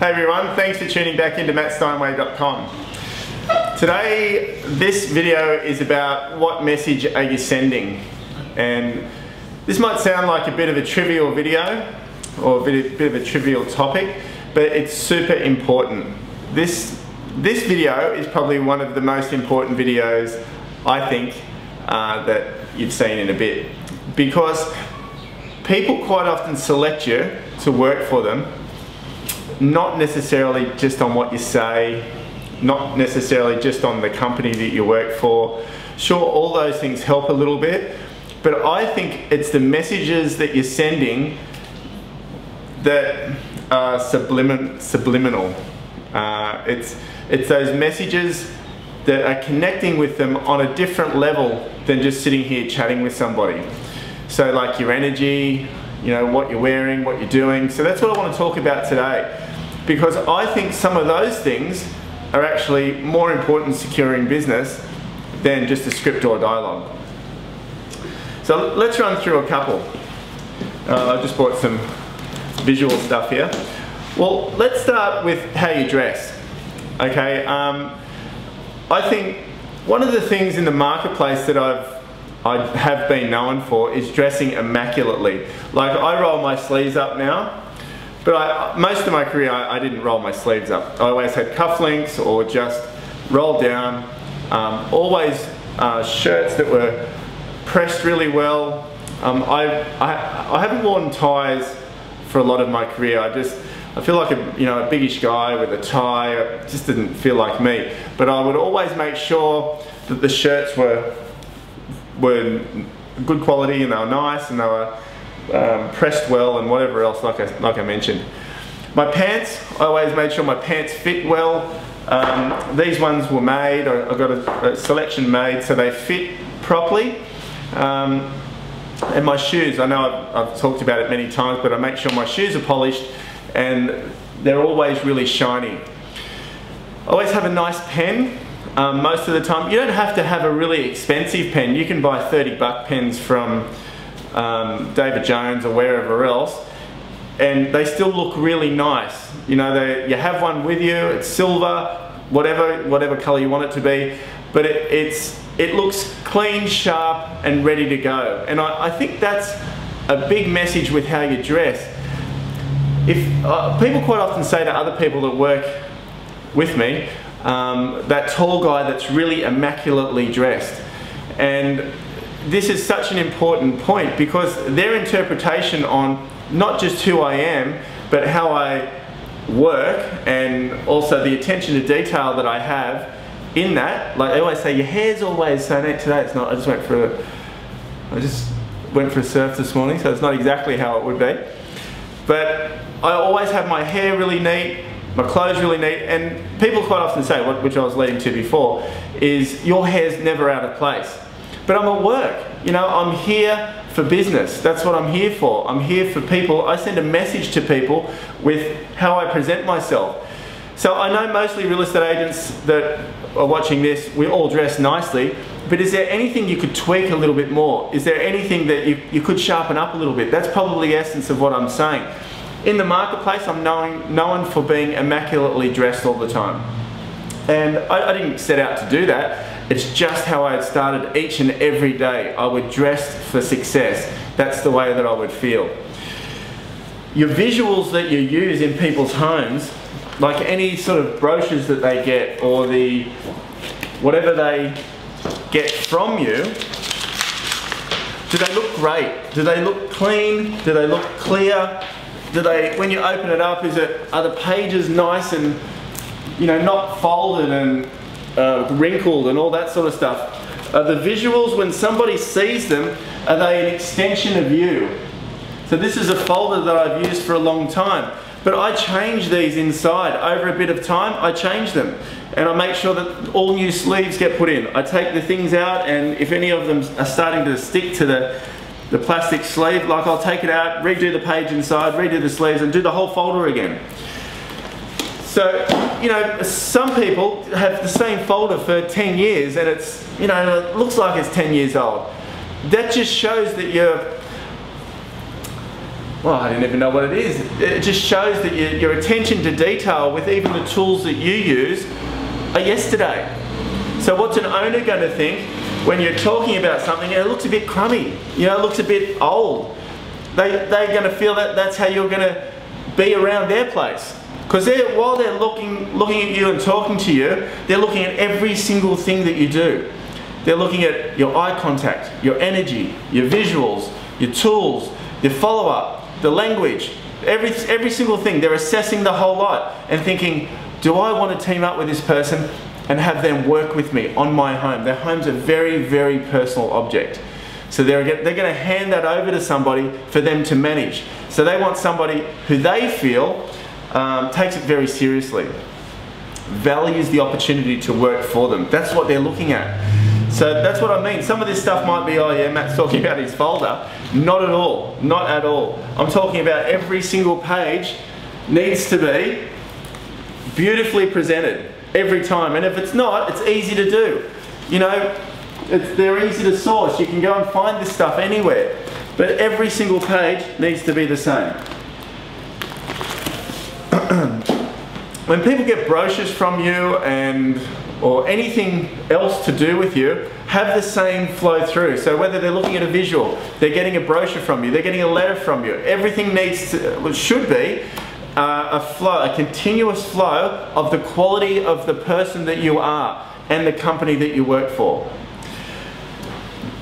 Hey everyone, thanks for tuning back into mattsteinway.com. Today, this video is about what message are you sending. And this might sound like a bit of a trivial video or a bit of a trivial topic, but it's super important. This video is probably one of the most important videos, I think, that you've seen in a bit. Because people quite often select you to work for them, not necessarily just on what you say, not necessarily just on the company that you work for. Sure, all those things help a little bit, but I think it's the messages that you're sending that are subliminal. It's those messages that are connecting with them on a different level than just sitting here chatting with somebody. So like your energy, you know, what you're wearing, what you're doing. So that's what I want to talk about today, because I think some of those things are actually more important in securing business than just a script or a dialogue. So let's run through a couple. I just brought some visual stuff here. Well, let's start with how you dress. Okay, I think one of the things in the marketplace that I have been known for is dressing immaculately. Like, I roll my sleeves up now, but most of my career I didn't roll my sleeves up. I always had cufflinks or just rolled down. Always shirts that were pressed really well. I haven't worn ties for a lot of my career. I feel like a biggish guy with a tie. It just didn't feel like me. But I would always make sure that the shirts were good quality and they were nice and they were pressed well and whatever else, like I mentioned. My pants, I always made sure my pants fit well. These ones were made, I got a selection made so they fit properly. And my shoes, I know I've talked about it many times, but I make sure my shoes are polished and they're always really shiny. I always have a nice pen. Most of the time, you don't have to have a really expensive pen. You can buy 30-buck pens from David Jones or wherever else, and they still look really nice. You know, you have one with you. It's silver, whatever color you want it to be, but it looks clean, sharp, and ready to go. And I think that's a big message with how you dress. If people quite often say to other people that work with me, that tall guy that's really immaculately dressed. And this is such an important point, because their interpretation on not just who I am, but how I work, and also the attention to detail that I have in that. Like, they always say, your hair's always so neat. Today it's not. I just went for a surf this morning, so it's not exactly how it would be. But I always have my hair really neat, my clothes really neat, and people quite often say, which I was leading to before, is your hair's never out of place. But I'm at work, you know, I'm here for business. That's what I'm here for. I'm here for people. I send a message to people with how I present myself. So I know mostly real estate agents that are watching this, we all dress nicely, but is there anything you could tweak a little bit more? Is there anything that you could sharpen up a little bit? That's probably the essence of what I'm saying. In the marketplace, I'm known for being immaculately dressed all the time. And I didn't set out to do that. It's just how I had started each and every day. I would dress for success. That's the way that I would feel. Your visuals that you use in people's homes, like any sort of brochures that they get, or whatever they get from you, do they look great? Do they look clean? Do they look clear? When you open it up, are the pages nice and, you know, not folded and wrinkled and all that sort of stuff? Are the visuals, when somebody sees them, are they an extension of you? So this is a folder that I've used for a long time, but I change these inside. Over a bit of time, I change them. And I make sure that all new sleeves get put in. I take the things out, and if any of them are starting to stick to the plastic sleeve, like, I'll take it out, redo the page inside, redo the sleeves, and do the whole folder again. So, you know, some people have the same folder for 10 years and it's, you know, it looks like it's 10 years old. That just shows that well, I didn't even know what it is. It just shows that your attention to detail with even the tools that you use are yesterday. So what's an owner going to think when you're talking about something and it looks a bit crummy, you know, it looks a bit old? They're going to feel that that's how you're going to be around their place. Because while they're looking at you and talking to you, they're looking at every single thing that you do. They're looking at your eye contact, your energy, your visuals, your tools, your follow-up, the language, every single thing. They're assessing the whole lot and thinking, do I want to team up with this person and have them work with me on my home? Their home's a very, very personal object. So they're going to hand that over to somebody for them to manage. So they want somebody who they feel takes it very seriously, values the opportunity to work for them. That's what they're looking at. So that's what I mean. Some of this stuff might be, oh yeah, Matt's talking about his folder. Not at all, not at all. I'm talking about every single page needs to be beautifully presented every time. And if it's not, it's easy to do. You know, they're easy to source. You can go and find this stuff anywhere. But every single page needs to be the same. When people get brochures from you or anything else to do with you, have the same flow through. So whether they're looking at a visual, they're getting a brochure from you, they're getting a letter from you, everything should be a flow, a continuous flow of the quality of the person that you are and the company that you work for.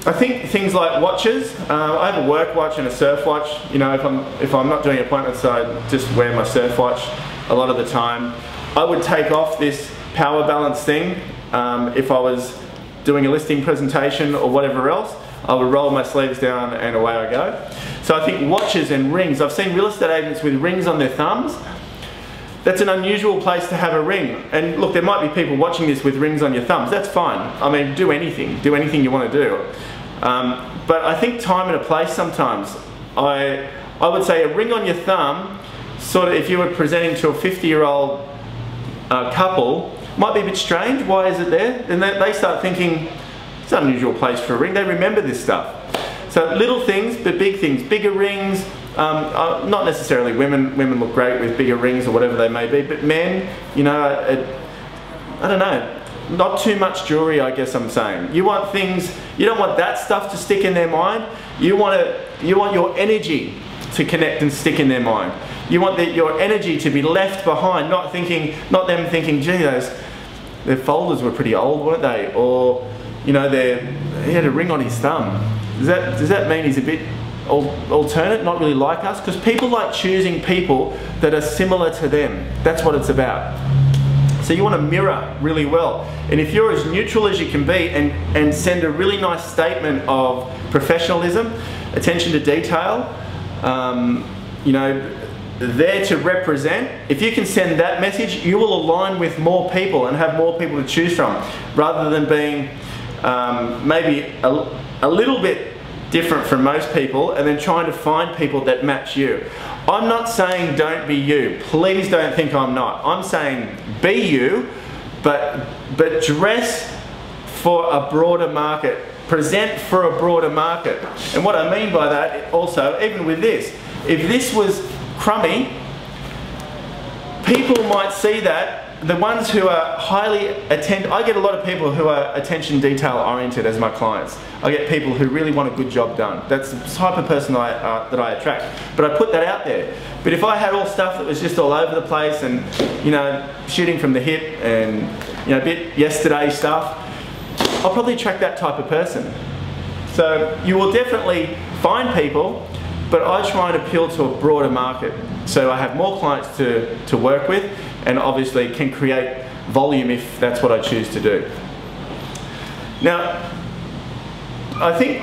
I think things like watches, I have a work watch and a surf watch. You know, if I'm not doing appointments, I just wear my surf watch a lot of the time. I would take off this power balance thing if I was doing a listing presentation or whatever else. I would roll my sleeves down and away I go. So I think watches and rings, I've seen real estate agents with rings on their thumbs. That's an unusual place to have a ring. And look, there might be people watching this with rings on your thumbs. That's fine. I mean, do anything you want to do. But I think time and a place sometimes. I would say a ring on your thumb, sort of if you were presenting to a 50-year-old couple, might be a bit strange. Why is it there? And they start thinking, it's an unusual place for a ring. They remember this stuff. So little things, but big things. Bigger rings, not necessarily women. Women look great with bigger rings or whatever they may be, but men, you know, I don't know. Not too much jewelry, I guess I'm saying. You want things, you don't want that stuff to stick in their mind. You want your energy to connect and stick in their mind. You want your energy to be left behind, not them thinking, gee, their folders were pretty old, weren't they? Or, you know, he had a ring on his thumb. Does that mean he's a bit alternate, not really like us? Because people like choosing people that are similar to them. That's what it's about. So you want to mirror really well. And if you're as neutral as you can be and send a really nice statement of professionalism, attention to detail, you know, there to represent, if you can send that message, you will align with more people and have more people to choose from, rather than being maybe a little bit different from most people and then trying to find people that match you. I'm not saying don't be you. Please don't think I'm not. I'm saying be you, but dress for a broader market. Present for a broader market. And what I mean by that also, even with this, if this was crummy, people might see that. The ones who are highly I get a lot of people who are attention detail oriented as my clients. I get people who really want a good job done. That's the type of person that I attract. But I put that out there. But if I had all stuff that was just all over the place and, you know, shooting from the hip and, you know, a bit yesterday stuff, I'll probably attract that type of person. So you will definitely find people, but I try and appeal to a broader market. So I have more clients to work with, and obviously can create volume if that's what I choose to do. Now, I think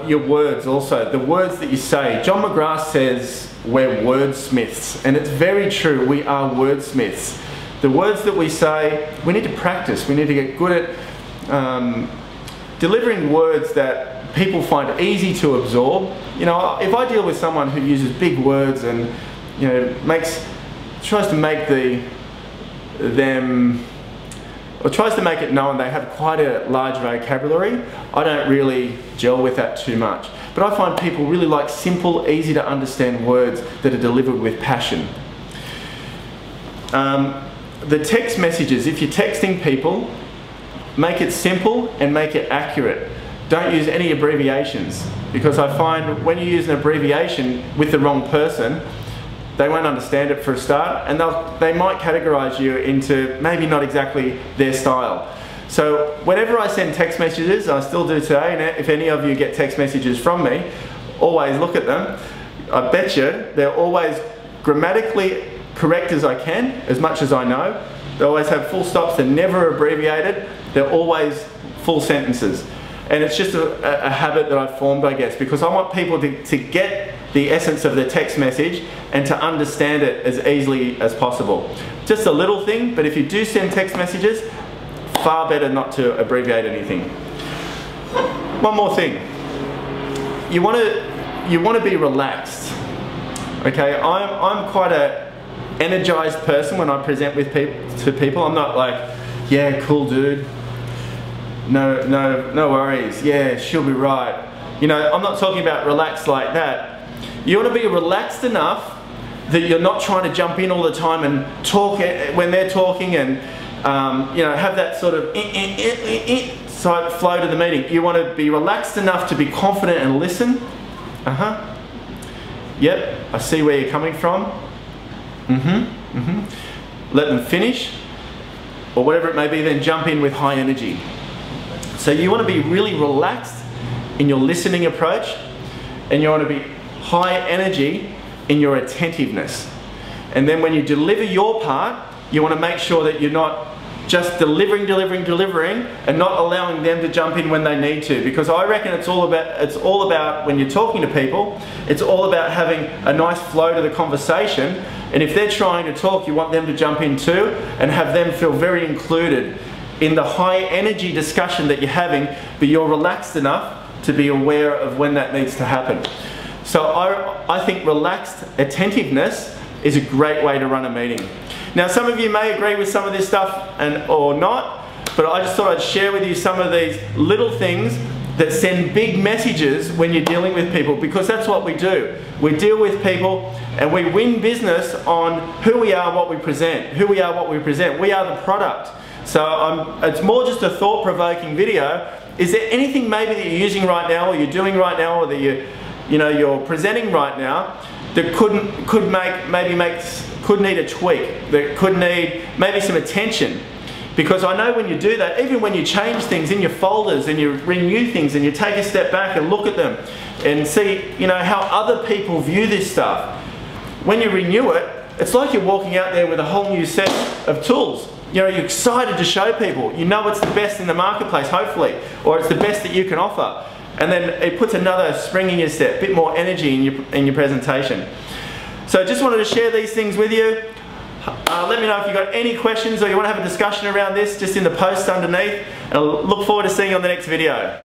your words also, the words that you say, John McGrath says we're wordsmiths, and it's very true, we are wordsmiths. The words that we say, we need to practice, we need to get good at delivering words that people find easy to absorb. You know, if I deal with someone who uses big words and, you know, tries to make them or tries to make it known they have quite a large vocabulary, I don't really gel with that too much. But I find people really like simple, easy to understand words that are delivered with passion. The text messages, if you're texting people, make it simple and make it accurate. Don't use any abbreviations, because I find when you use an abbreviation with the wrong person, they won't understand it for a start, and they might categorize you into maybe not exactly their style. So whenever I send text messages, I still do today, and if any of you get text messages from me, always look at them. I bet you they're always grammatically correct as I can, as much as I know. They always have full stops, they're never abbreviated, they're always full sentences. And it's just a habit that I've formed, I guess, because I want people to get the essence of the text message and to understand it as easily as possible. Just a little thing, but if you do send text messages, far better not to abbreviate anything. One more thing. You want to be relaxed. Okay, I'm quite a energized person when I present to people. I'm not like, yeah, cool dude. No worries. Yeah, she'll be right. You know, I'm not talking about relaxed like that. You want to be relaxed enough that you're not trying to jump in all the time and talk when they're talking and you know, have that sort of flow to the meeting. You want to be relaxed enough to be confident and listen. Yep, I see where you're coming from. Let them finish, or whatever it may be, then jump in with high energy. So you want to be really relaxed in your listening approach, and you want to be high energy in your attentiveness. And then when you deliver your part, you want to make sure that you're not just delivering and not allowing them to jump in when they need to, because I reckon it's all about when you're talking to people, it's all about having a nice flow to the conversation, and if they're trying to talk, you want them to jump in too and have them feel very included in the high energy discussion that you're having, but you're relaxed enough to be aware of when that needs to happen. So I think relaxed attentiveness is a great way to run a meeting. Now, some of you may agree with some of this stuff or not, but I just thought I'd share with you some of these little things that send big messages when you're dealing with people, because that's what we do. We deal with people and we win business on who we are, what we present. Who we are, what we present. We are the product. So it's more just a thought-provoking video. Is there anything maybe that you're using right now, or you're doing right now, or that you're presenting right now that could need a tweak, that could need maybe some attention? Because I know when you do that, even when you change things in your folders and you renew things and you take a step back and look at them and see, how other people view this stuff. When you renew it, it's like you're walking out there with a whole new set of tools. You're excited to show people. You know it's the best in the marketplace, hopefully, or it's the best that you can offer. And then it puts another spring in your step, a bit more energy in your presentation. So just wanted to share these things with you. Let me know if you've got any questions or you want to have a discussion around this just in the post underneath. And I look forward to seeing you on the next video.